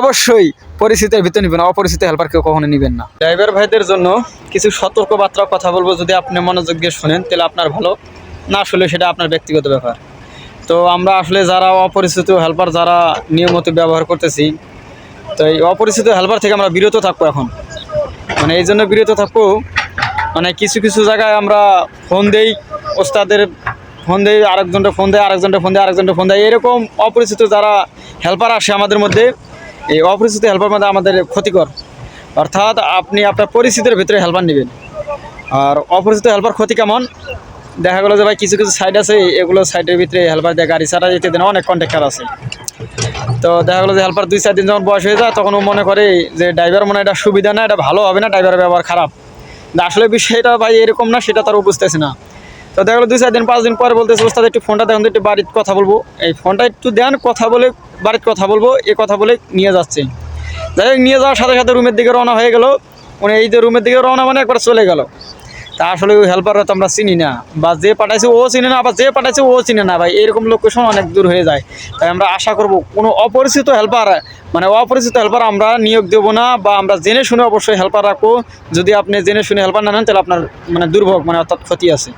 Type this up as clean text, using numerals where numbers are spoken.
অবশ্যই পরিচিতের ভিতরে নিবেন, অপরিচিত হেল্পারকে কখনো নিবেন না। ড্রাইভার ভাইদের জন্য কিছু সতর্কবার্তা কথা বলবো, যদি আপনি মনোযোগ দিয়ে শোনেন তাহলে আপনার ভালো, না শুনলে সেটা আপনার ব্যক্তিগত ব্যাপার। তো আমরা আসলে যারা অপরিচিত হেল্পার যারা নিয়মিত ব্যবহার করতেছি, তো এই অপরিচিত হেল্পার থেকে আমরা বিরত থাকবো এখন। মানে এই জন্য বিরত থাকবো, মানে কিছু কিছু জায়গায় আমরা ফোন দেই, ওস্তাদের ফোন দেই, আরেকজনটা ফোন দেয়, আরেকজনটা ফোন দেয়, আরেকজনটা ফোন দেয়, এরকম অপরিচিত যারা হেল্পার আসে আমাদের মধ্যে, এই অপরিচিত হেল্পার মধ্যে আমাদের ক্ষতিকর। অর্থাৎ আপনি আপনার পরিচিতির ভিতরে হেল্পার নেবেন। আর অপরিচিত হেল্পার ক্ষতি কেমন, দেখা গেলো যে ভাই কিছু কিছু সাইড আছে, এগুলো সাইডের ভিতরে হেল্পার দিয়ে গাড়ি ছাড়া যেতে দেন, অনেক কন্ট্রাক্টর আছে। তো দেখা গেলো যে হেল্পার 2-4 দিন যখন বয়স হয়ে যায়, তখন ও মনে করে যে ড্রাইভার মনে হয় এটা সুবিধা না, এটা ভালো হবে না, ড্রাইভারের ব্যবহার খারাপ। আসলে বিষয়টা ভাই এরকম না, সেটা তারা বুঝতেছে না। তো দেখা গেলো 2-4 দিন 5 দিন পরে বলতেছে ওস্তাদ একটু ফোনটা দেখুন, একটু বাড়িতে কথা বলবো। এই ফোনটা একটু দেন, কথা বলে বাড়িতে কথা বলবো, এ কথা বলে নিয়ে যাচ্ছে। যাই হোক, নিয়ে যাওয়ার সাথে সাথে রুমের দিকে রওনা হয়ে গেল। মানে এই যে রুমের দিকে রওনা মানে একবার চলে গেল। তা আসলে ওই হেল্পাররা তো আমরা চিনি না, বা যে পাঠাইছে ও চিনে না, আবার যে পাঠাইছে ও চিনে না ভাই, এরকম লোকেশন অনেক দূর হয়ে যায়। তাই আমরা আশা করব কোনো অপরিচিত হেল্পার, মানে অপরিচিত হেল্পার আমরা নিয়োগ দেবো না, বা আমরা জেনে শুনে অবশ্যই হেল্পার রাখবো। যদি আপনি জেনে শুনে হেল্পার না নেন, তাহলে আপনার মানে দুর্ভোগ, মানে অর্থাৎ ক্ষতি আছে।